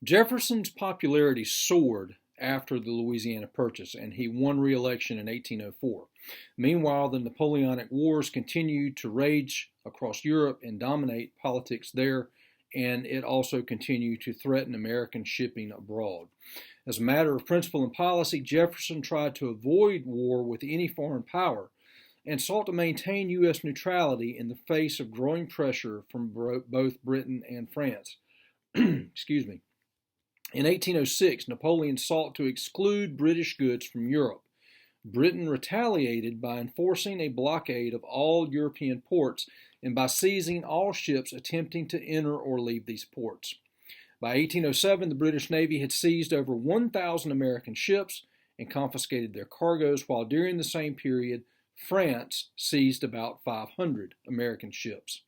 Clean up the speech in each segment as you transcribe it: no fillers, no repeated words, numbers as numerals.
Jefferson's popularity soared after the Louisiana Purchase, and he won re-election in 1804. Meanwhile, the Napoleonic Wars continued to rage across Europe and dominate politics there, and it also continued to threaten American shipping abroad. As a matter of principle and policy, Jefferson tried to avoid war with any foreign power and sought to maintain U.S. neutrality in the face of growing pressure from both Britain and France. Excuse me. In 1806, Napoleon sought to exclude British goods from Europe. Britain retaliated by enforcing a blockade of all European ports and by seizing all ships attempting to enter or leave these ports. By 1807, the British Navy had seized over 1,000 American ships and confiscated their cargoes, while during the same period, France seized about 500 American ships.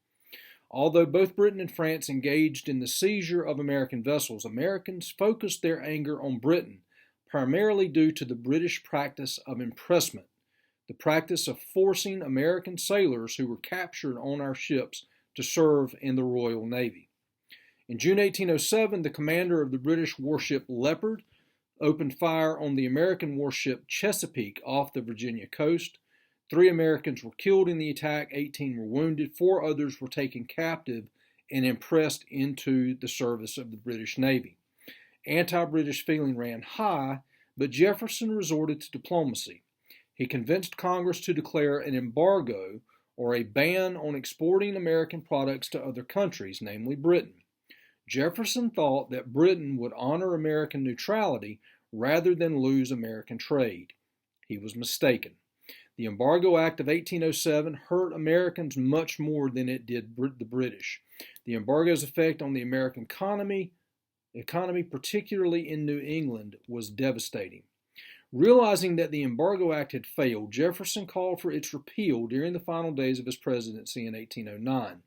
Although both Britain and France engaged in the seizure of American vessels, Americans focused their anger on Britain, primarily due to the British practice of impressment, the practice of forcing American sailors who were captured on our ships to serve in the Royal Navy. In June 1807, the commander of the British warship Leopard opened fire on the American warship Chesapeake off the Virginia coast. 3 Americans were killed in the attack, 18 were wounded, 4 others were taken captive and impressed into the service of the British Navy. Anti-British feeling ran high, but Jefferson resorted to diplomacy. He convinced Congress to declare an embargo, or a ban on exporting American products to other countries, namely Britain. Jefferson thought that Britain would honor American neutrality rather than lose American trade. He was mistaken. The Embargo Act of 1807 hurt Americans much more than it did the British. The embargo's effect on the American economy, particularly in New England, was devastating. Realizing that the Embargo Act had failed, Jefferson called for its repeal during the final days of his presidency in 1809.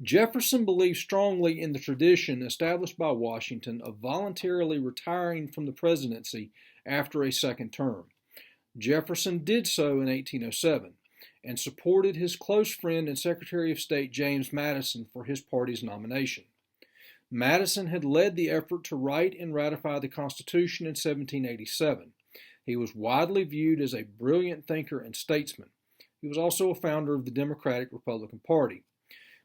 Jefferson believed strongly in the tradition established by Washington of voluntarily retiring from the presidency after a second term. Jefferson did so in 1807 and supported his close friend and Secretary of State James Madison for his party's nomination. Madison had led the effort to write and ratify the Constitution in 1787. He was widely viewed as a brilliant thinker and statesman. He was also a founder of the Democratic Republican Party.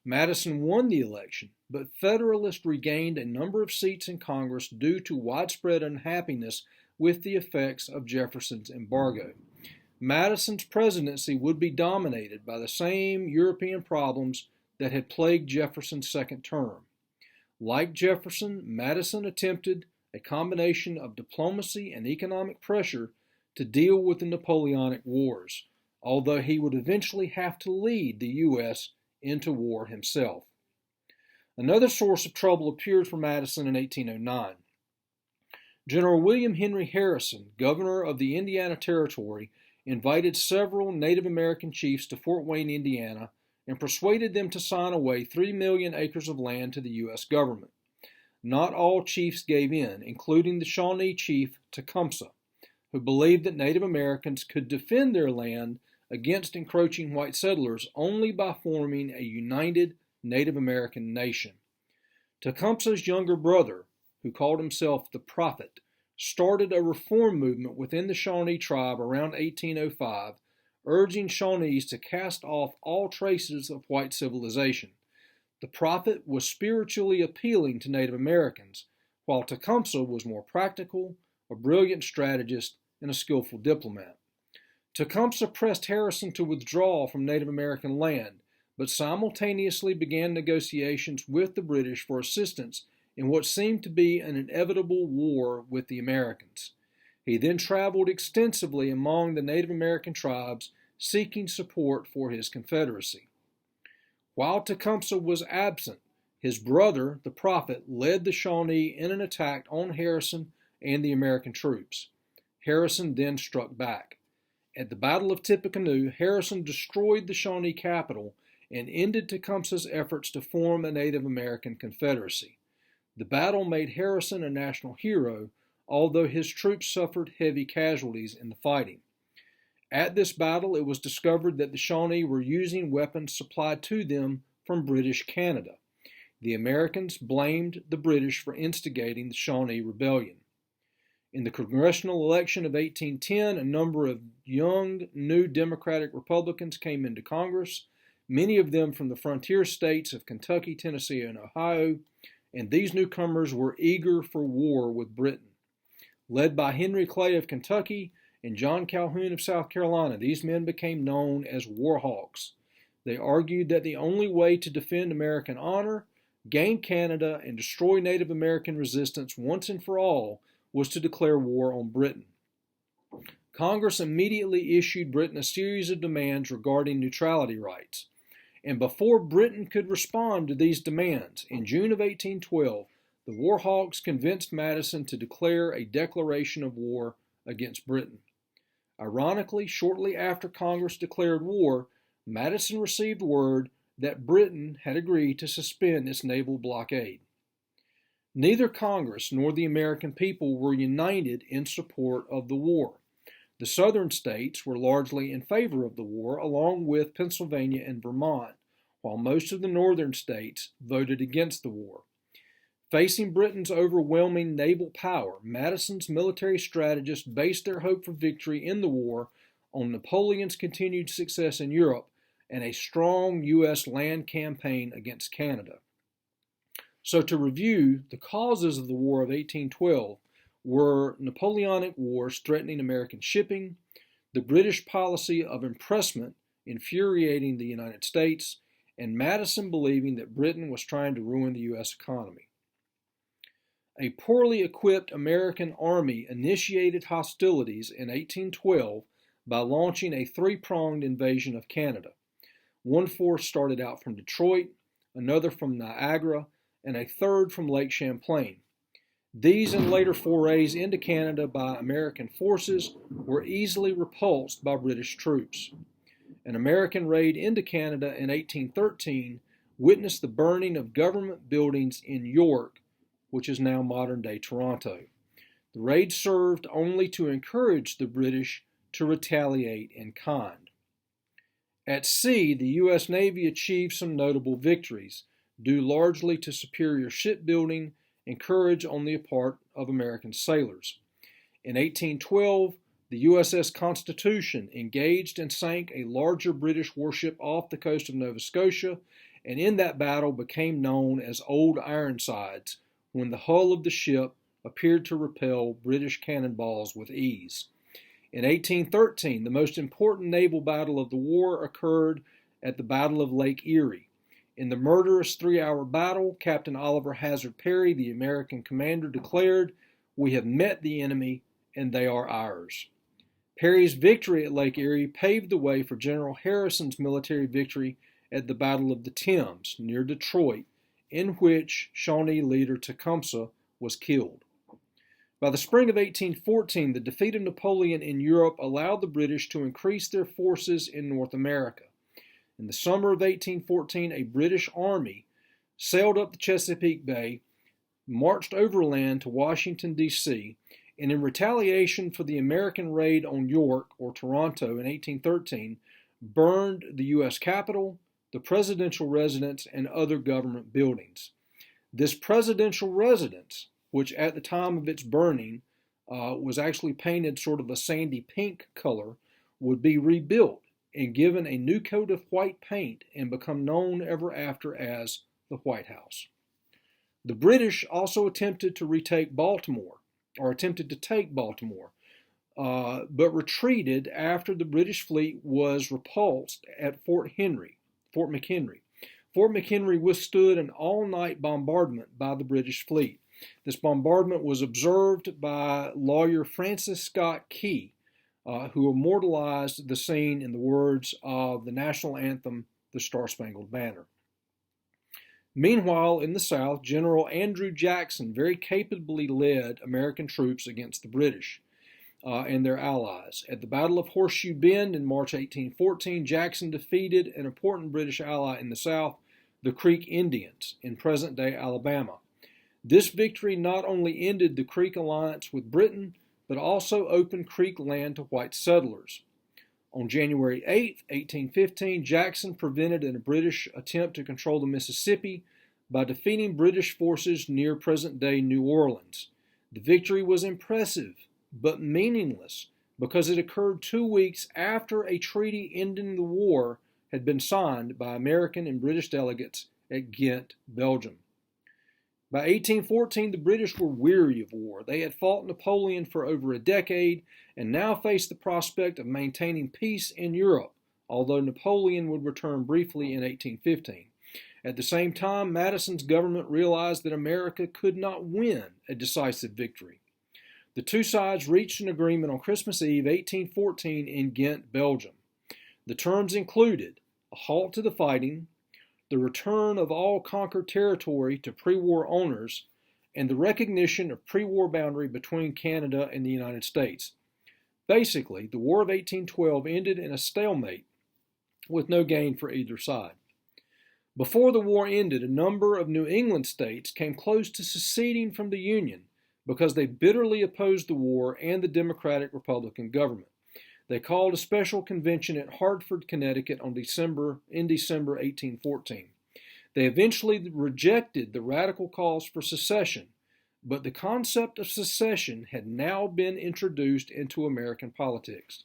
Madison won the election, but Federalists regained a number of seats in Congress due to widespread unhappiness with the effects of Jefferson's embargo. Madison's presidency would be dominated by the same European problems that had plagued Jefferson's second term. Like Jefferson, Madison attempted a combination of diplomacy and economic pressure to deal with the Napoleonic Wars, although he would eventually have to lead the U.S. into war himself. Another source of trouble appeared for Madison in 1809. General William Henry Harrison, governor of the Indiana Territory, invited several Native American chiefs to Fort Wayne, Indiana, and persuaded them to sign away 3 million acres of land to the U.S. government. Not all chiefs gave in, including the Shawnee chief Tecumseh, who believed that Native Americans could defend their land against encroaching white settlers only by forming a united Native American nation. Tecumseh's younger brother, who called himself the Prophet, started a reform movement within the Shawnee tribe around 1805, urging Shawnees to cast off all traces of white civilization. The Prophet was spiritually appealing to Native Americans, while Tecumseh was more practical, a brilliant strategist, and a skillful diplomat. Tecumseh pressed Harrison to withdraw from Native American land, but simultaneously began negotiations with the British for assistance in what seemed to be an inevitable war with the Americans. He then traveled extensively among the Native American tribes, seeking support for his confederacy. While Tecumseh was absent, his brother, the Prophet, led the Shawnee in an attack on Harrison and the American troops. Harrison then struck back. At the Battle of Tippecanoe, Harrison destroyed the Shawnee capital and ended Tecumseh's efforts to form a Native American confederacy. The battle made Harrison a national hero, although his troops suffered heavy casualties in the fighting. At this battle, it was discovered that the Shawnee were using weapons supplied to them from British Canada. The Americans blamed the British for instigating the Shawnee Rebellion. In the congressional election of 1810, a number of young, new Democratic Republicans came into Congress, many of them from the frontier states of Kentucky, Tennessee, and Ohio, and these newcomers were eager for war with Britain. Led by Henry Clay of Kentucky and John Calhoun of South Carolina, these men became known as war hawks. They argued that the only way to defend American honor, gain Canada, and destroy Native American resistance once and for all was to declare war on Britain. Congress immediately issued Britain a series of demands regarding neutrality rights. And before Britain could respond to these demands, in June of 1812, the war hawks convinced Madison to declare a declaration of war against Britain. Ironically, shortly after Congress declared war, Madison received word that Britain had agreed to suspend its naval blockade. Neither Congress nor the American people were united in support of the war. The southern states were largely in favor of the war, along with Pennsylvania and Vermont, while most of the northern states voted against the war. Facing Britain's overwhelming naval power, Madison's military strategists based their hope for victory in the war on Napoleon's continued success in Europe and a strong U.S. land campaign against Canada. So to review, the causes of the War of 1812 were Napoleonic wars threatening American shipping, the British policy of impressment infuriating the United States, and Madison believing that Britain was trying to ruin the U.S. economy. A poorly equipped American army initiated hostilities in 1812 by launching a three-pronged invasion of Canada. One force started out from Detroit, another from Niagara, and a third from Lake Champlain. These and later forays into Canada by American forces were easily repulsed by British troops. An American raid into Canada in 1813 witnessed the burning of government buildings in York, which is now modern-day Toronto. The raid served only to encourage the British to retaliate in kind. At sea, the U.S. Navy achieved some notable victories, due largely to superior shipbuilding and courage on the part of American sailors. In 1812, the USS Constitution engaged and sank a larger British warship off the coast of Nova Scotia, and in that battle became known as Old Ironsides, when the hull of the ship appeared to repel British cannonballs with ease. In 1813, the most important naval battle of the war occurred at the Battle of Lake Erie. In the murderous 3-hour battle, Captain Oliver Hazard Perry, the American commander, declared, "We have met the enemy, and they are ours." Perry's victory at Lake Erie paved the way for General Harrison's military victory at the Battle of the Thames, near Detroit, in which Shawnee leader Tecumseh was killed. By the spring of 1814, the defeat of Napoleon in Europe allowed the British to increase their forces in North America. In the summer of 1814, a British army sailed up the Chesapeake Bay, marched overland to Washington, D.C., and in retaliation for the American raid on York, or Toronto, in 1813, burned the U.S. Capitol, the presidential residence, and other government buildings. This presidential residence, which at the time of its burning was actually painted sort of a sandy pink color, would be rebuilt and given a new coat of white paint and become known ever after as the White House. The British also attempted to take Baltimore, but retreated after the British fleet was repulsed at Fort McHenry. Fort McHenry withstood an all-night bombardment by the British fleet. This bombardment was observed by lawyer Francis Scott Key, who immortalized the scene in the words of the national anthem, The Star-Spangled Banner. Meanwhile, in the South, General Andrew Jackson very capably led American troops against the British and their allies. At the Battle of Horseshoe Bend in March 1814, Jackson defeated an important British ally in the South, the Creek Indians, in present-day Alabama. This victory not only ended the Creek alliance with Britain, but also opened Creek land to white settlers. On January 8, 1815, Jackson prevented a British attempt to control the Mississippi by defeating British forces near present-day New Orleans. The victory was impressive, but meaningless, because it occurred 2 weeks after a treaty ending the war had been signed by American and British delegates at Ghent, Belgium. By 1814, the British were weary of war. They had fought Napoleon for over a decade and now faced the prospect of maintaining peace in Europe, although Napoleon would return briefly in 1815. At the same time, Madison's government realized that America could not win a decisive victory. The two sides reached an agreement on Christmas Eve, 1814, in Ghent, Belgium. The terms included a halt to the fighting, the return of all conquered territory to pre-war owners, and the recognition of pre-war boundary between Canada and the United States. Basically, the War of 1812 ended in a stalemate with no gain for either side. Before the war ended, a number of New England states came close to seceding from the Union because they bitterly opposed the war and the Democratic Republican government. They called a special convention at Hartford, Connecticut in December 1814. They eventually rejected the radical calls for secession, but the concept of secession had now been introduced into American politics.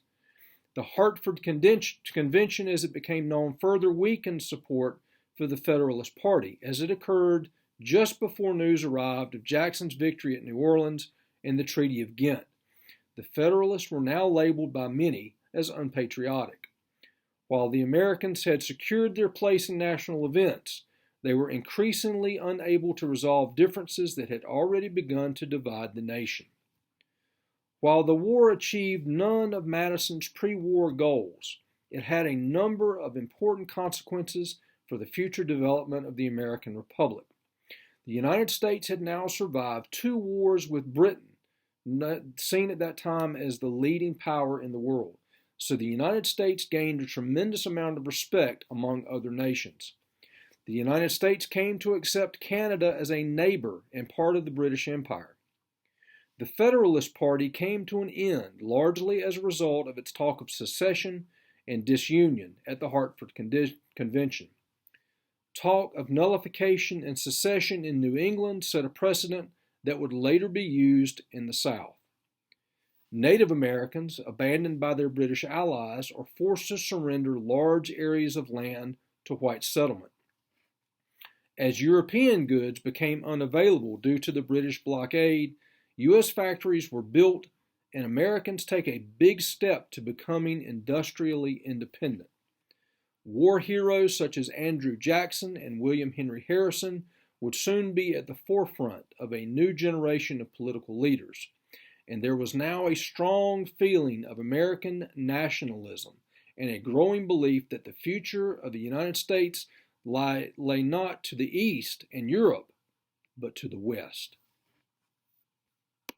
The Hartford Convention, as it became known, further weakened support for the Federalist Party, as it occurred just before news arrived of Jackson's victory at New Orleans and the Treaty of Ghent. The Federalists were now labeled by many as unpatriotic. While the Americans had secured their place in national events, they were increasingly unable to resolve differences that had already begun to divide the nation. While the war achieved none of Madison's pre-war goals, it had a number of important consequences for the future development of the American Republic. The United States had now survived 2 wars with Britain, seen at that time as the leading power in the world. So the United States gained a tremendous amount of respect among other nations. The United States came to accept Canada as a neighbor and part of the British Empire. The Federalist Party came to an end largely as a result of its talk of secession and disunion at the Hartford Convention. Talk of nullification and secession in New England set a precedent that would later be used in the South. Native Americans, abandoned by their British allies, are forced to surrender large areas of land to white settlement. As European goods became unavailable due to the British blockade, U.S. factories were built and Americans take a big step to becoming industrially independent. War heroes such as Andrew Jackson and William Henry Harrison would soon be at the forefront of a new generation of political leaders, and there was now a strong feeling of American nationalism and a growing belief that the future of the United States lay not to the east and Europe, but to the west.